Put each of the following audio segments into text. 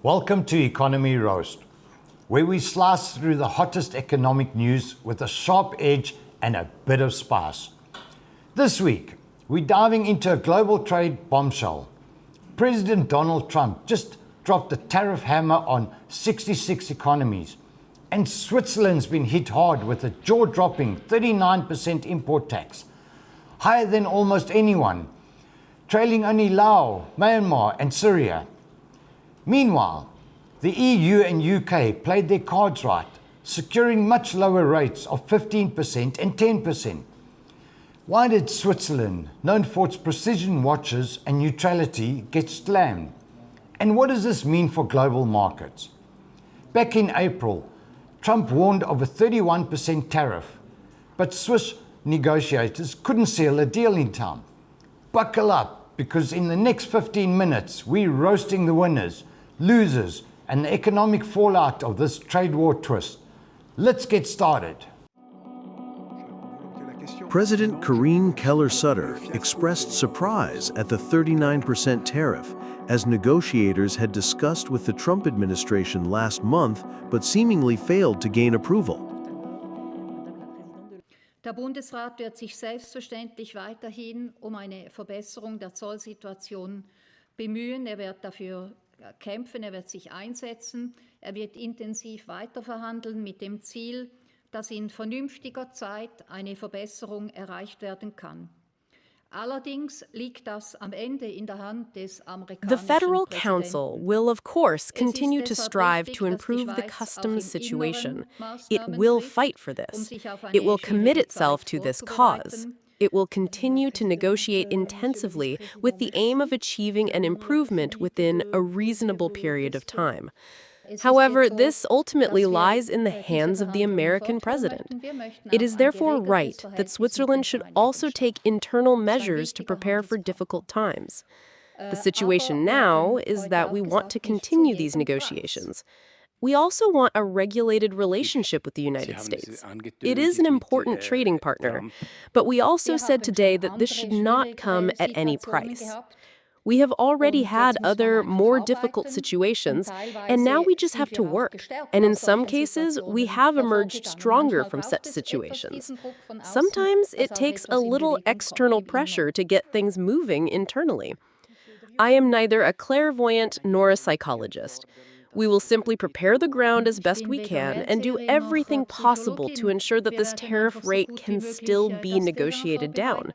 Welcome to Economy Roast, where we slice through the hottest economic news with a sharp edge and a bit of spice. This week, we're diving into a global trade bombshell. President Donald Trump just dropped a tariff hammer on 66 economies, and Switzerland's been hit hard with a jaw-dropping 39% import tax, higher than almost anyone, trailing only Laos, Myanmar and Syria. Meanwhile, the EU and UK played their cards right, securing much lower rates of 15% and 10%. Why did Switzerland, known for its precision watches and neutrality, get slammed? And what does this mean for global markets? Back in April, Trump warned of a 31% tariff, but Swiss negotiators couldn't seal a deal in time. Buckle up, because in the next 15 minutes, we're roasting the winners, losers, and the economic fallout of this trade war twist. Let's get started. President Keller-Sutter expressed surprise at the 39% tariff, as negotiators had discussed with the Trump administration last month, but seemingly failed to gain approval. Der Bundesrat wird sich selbstverständlich weiterhin eine Verbesserung der Zollsituation bemühen. Wird dafür kämpfen, wird sich einsetzen, wird intensiv weiterverhandeln mit dem Ziel, dass in vernünftiger Zeit eine Verbesserung erreicht werden kann. Allerdings liegt das am Ende in der Hand des amerikanischen The Federal Präsidenten. Council will, of course, continue to strive to improve the customs situation. It will fight for this. It will commit itself to this cause. It will continue to negotiate intensively with the aim of achieving an improvement within a reasonable period of time. However, this ultimately lies in the hands of the American president. It is therefore right that Switzerland should also take internal measures to prepare for difficult times. The situation now is that we want to continue these negotiations. We also want a regulated relationship with the United States. It is an important trading partner, but we also said today that this should not come at any price. We have already had other, more difficult situations, and now we just have to work. And in some cases, we have emerged stronger from such situations. Sometimes it takes a little external pressure to get things moving internally. I am neither a clairvoyant nor a psychologist. We will simply prepare the ground as best we can and do everything possible to ensure that this tariff rate can still be negotiated down.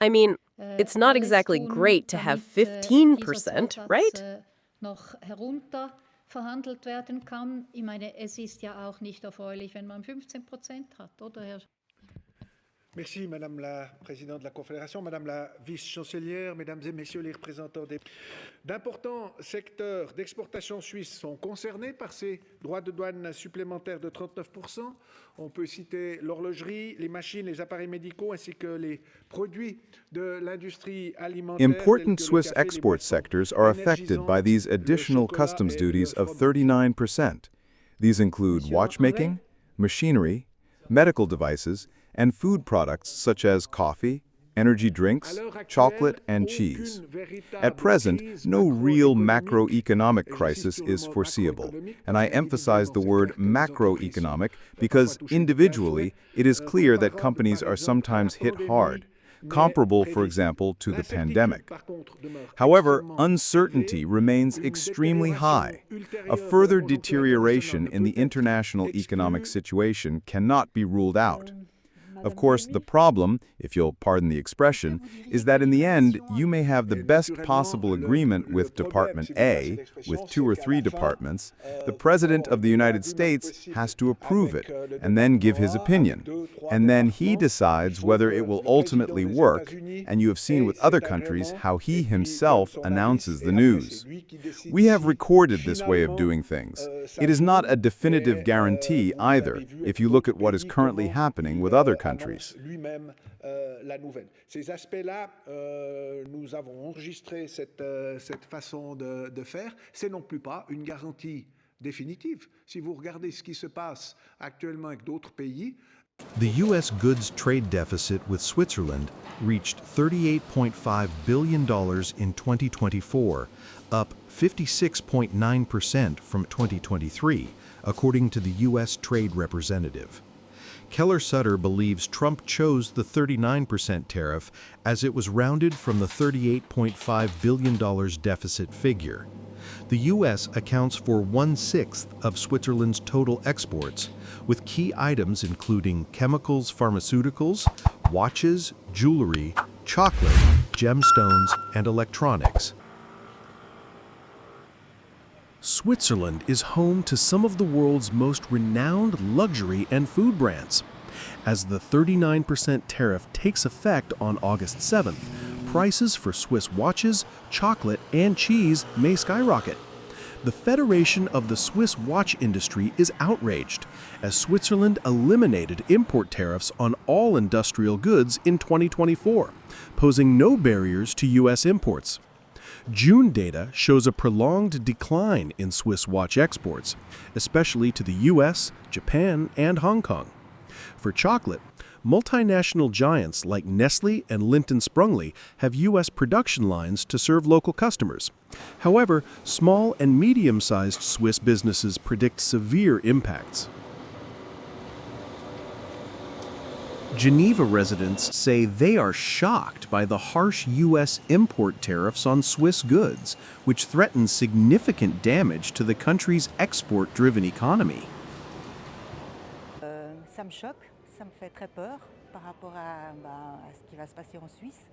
I mean, it's not exactly great to have 15%, right? Noch herunter verhandelt werden kann. Ich meine, es ist ja auch nicht erfreulich, wenn man 15% hat, oder Herr? Merci, Madame la Présidente de la Confédération, Madame la Vice-Chancelière, Mesdames et Messieurs les représentants d'importants secteurs d'exportation suisse sont concernés par ces droits de douane supplémentaires de 39%. On peut citer l'horlogerie, les machines, les appareils médicaux ainsi que les produits de l'industrie alimentaire. Important Swiss export sectors are affected by these additional customs duties of 39%. These include watchmaking, machinery, medical devices, and food products such as coffee, energy drinks, chocolate, and cheese. At present, no real macroeconomic crisis is foreseeable, and I emphasize the word macroeconomic because individually it is clear that companies are sometimes hit hard, comparable, for example, to the pandemic. However, uncertainty remains extremely high. A further deterioration in the international economic situation cannot be ruled out. Of course, the problem, if you'll pardon the expression, is that in the end, you may have the best possible agreement with Department A, with 2 or 3 departments. The President of the United States has to approve it and then give his opinion. And then he decides whether it will ultimately work, and you have seen with other countries how he himself announces the news. We have recorded this way of doing things. It is not a definitive guarantee either, if you look at what is currently happening with other countries. Lui-même la nouvelle. Ces aspects-là, nous avons enregistré cette façon de faire. C'est non plus pas une garantie définitive. Si vous regardez ce qui se passe actuellement avec d'autres pays, The U.S. goods trade deficit with Switzerland reached $38.5 billion in 2024, up 56.9% from 2023, according to the U.S. Trade Representative. Keller-Sutter believes Trump chose the 39% tariff as it was rounded from the $38.5 billion deficit figure. The U.S. accounts for 1/6 of Switzerland's total exports, with key items including chemicals, pharmaceuticals, watches, jewelry, chocolate, gemstones, and electronics. Switzerland is home to some of the world's most renowned luxury and food brands. As the 39% tariff takes effect on August 7th, prices for Swiss watches, chocolate, and cheese may skyrocket. The Federation of the Swiss watch industry is outraged, as Switzerland eliminated import tariffs on all industrial goods in 2024, posing no barriers to U.S. imports. June data shows a prolonged decline in Swiss watch exports, especially to the U.S., Japan, and Hong Kong. For chocolate, multinational giants like Nestle and Lindt & Sprüngli have U.S. production lines to serve local customers. However, small and medium-sized Swiss businesses predict severe impacts. Geneva residents say they are shocked by the harsh U.S. import tariffs on Swiss goods, which threaten significant damage to the country's export-driven economy. Ça me choque, ça me fait très peur par rapport à ce qui va se passer en Suisse.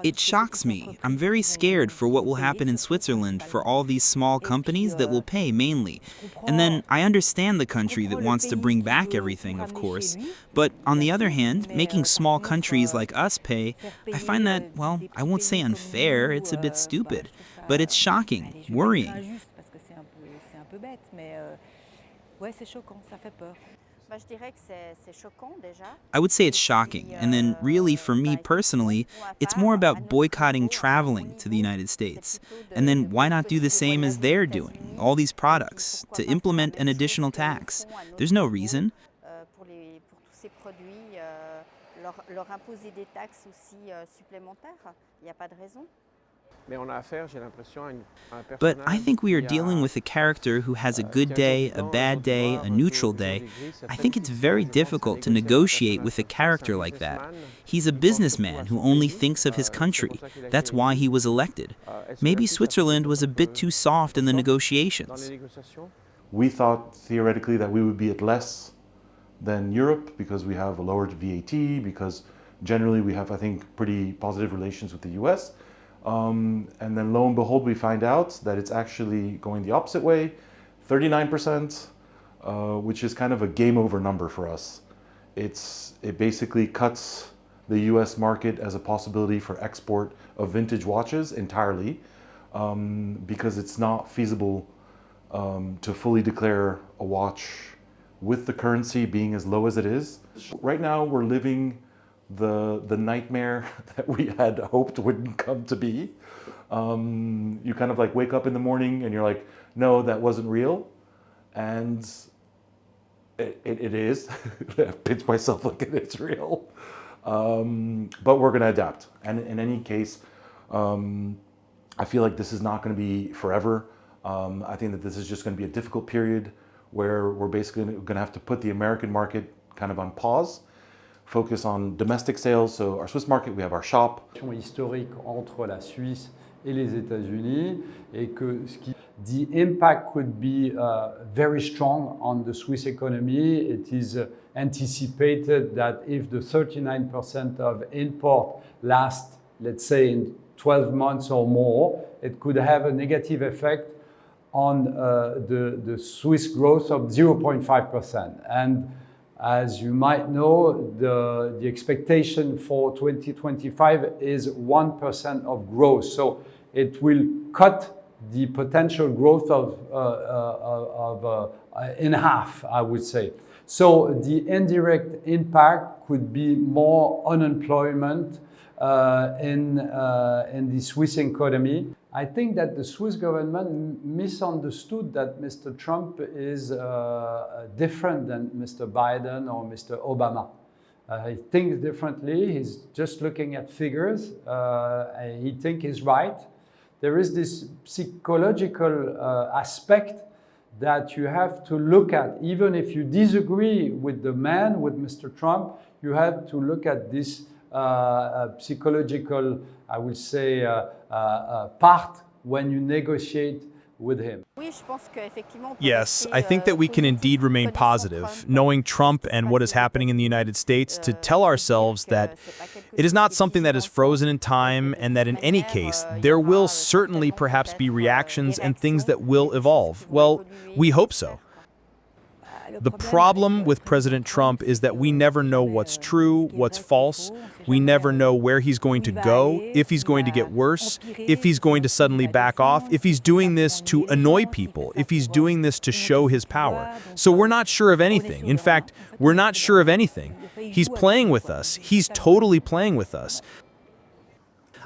It shocks me. I'm very scared for what will happen in Switzerland for all these small companies that will pay mainly. And then I understand the country that wants to bring back everything, of course. But on the other hand, making small countries like us pay, I find that, well, I won't say unfair, it's a bit stupid. But it's shocking, worrying. I would say it's shocking, and then really for me personally, it's more about boycotting traveling to the United States. And then why not do the same as they're doing, all these products, to implement an additional tax? There's no reason. But I think we are dealing with a character who has a good day, a bad day, a neutral day. I think it's very difficult to negotiate with a character like that. He's a businessman who only thinks of his country. That's why he was elected. Maybe Switzerland was a bit too soft in the negotiations. We thought theoretically that we would be at less than Europe because we have a lowered VAT, because generally we have, I think, pretty positive relations with the US. And then lo and behold, we find out that it's actually going the opposite way, 39%, which is kind of a game over number for us. It basically cuts the US market as a possibility for export of vintage watches entirely, because it's not feasible to fully declare a watch with the currency being as low as it is. Right now we're living the nightmare that we had hoped wouldn't come to be. You kind of like wake up in the morning and you're like, no, that wasn't real. And it is. I pinch myself like it's real. But we're going to adapt. And in any case, I feel like this is not going to be forever. I think that this is just going to be a difficult period where we're basically going to have to put the American market kind of on pause, focus on domestic sales. So our Swiss market, we have our shop. Historique entre la Suisse et les États-Unis, et que the impact could be very strong on the Swiss economy. It is anticipated that if the 39% of import lasts, let's say, in 12 months or more, it could have a negative effect on the Swiss growth of 0.5%. And as you might know, the expectation for 2025 is 1% of growth. So it will cut the potential growth in half, I would say. So the indirect impact could be more unemployment in the Swiss economy. I think that the Swiss government misunderstood that Mr. Trump is different than Mr. Biden or Mr. Obama. He thinks differently. He's just looking at figures. He thinks he's right. There is this psychological aspect that you have to look at. Even if you disagree with the man, with Mr. Trump, you have to look at this psychological, I would say, part when you negotiate with him. Yes, I think that we can indeed remain positive, knowing Trump and what is happening in the United States, to tell ourselves that it is not something that is frozen in time, and that in any case, there will certainly perhaps be reactions and things that will evolve. Well, we hope so. The problem with President Trump is that we never know what's true, what's false. We never know where he's going to go, if he's going to get worse, if he's going to suddenly back off, if he's doing this to annoy people, if he's doing this to show his power. So we're not sure of anything. In fact, we're not sure of anything. He's playing with us. He's totally playing with us.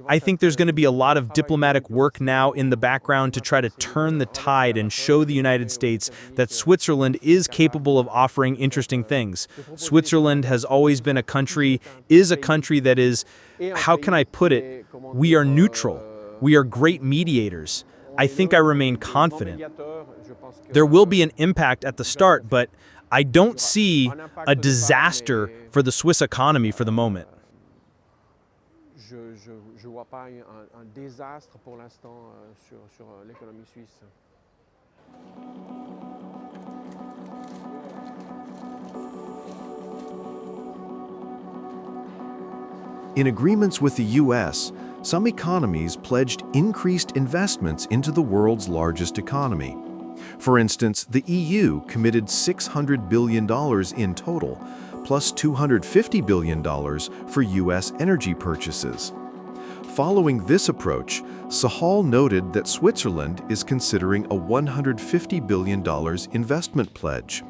I think there's going to be a lot of diplomatic work now in the background to try to turn the tide and show the United States that Switzerland is capable of offering interesting things. Switzerland has always been a country that is, how can I put it? We are neutral. We are great mediators. I think I remain confident. There will be an impact at the start, but I don't see a disaster for the Swiss economy for the moment. Je vois pas un désastre pour l'instant sur l'économie suisse. In agreements with the U.S., some economies pledged increased investments into the world's largest economy. For instance, the EU committed $600 billion in total, plus $250 billion for U.S. energy purchases. Following this approach, Sahal noted that Switzerland is considering a $150 billion investment pledge,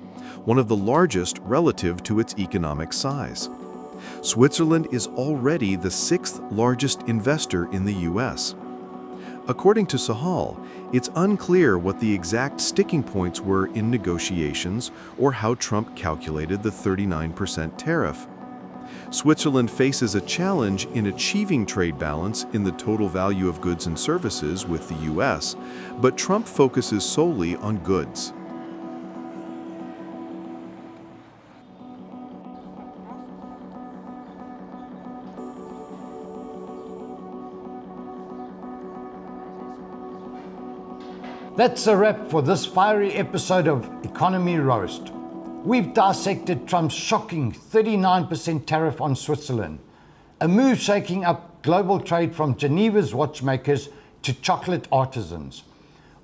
one of the largest relative to its economic size. Switzerland is already the sixth largest investor in the U.S. According to Sahal, it's unclear what the exact sticking points were in negotiations or how Trump calculated the 39% tariff. Switzerland faces a challenge in achieving trade balance in the total value of goods and services with the U.S., but Trump focuses solely on goods. That's a wrap for this fiery episode of Economy Roast. We've dissected Trump's shocking 39% tariff on Switzerland, a move shaking up global trade from Geneva's watchmakers to chocolate artisans.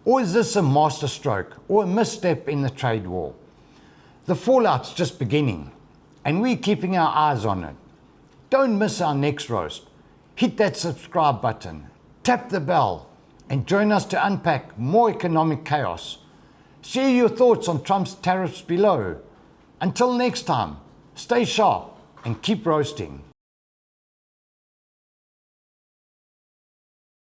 Or is this a masterstroke or a misstep in the trade war? The fallout's just beginning, and we're keeping our eyes on it. Don't miss our next roast. Hit that subscribe button, tap the bell, and join us to unpack more economic chaos. Share your thoughts on Trump's tariffs below. Until next time, stay sharp and keep roasting.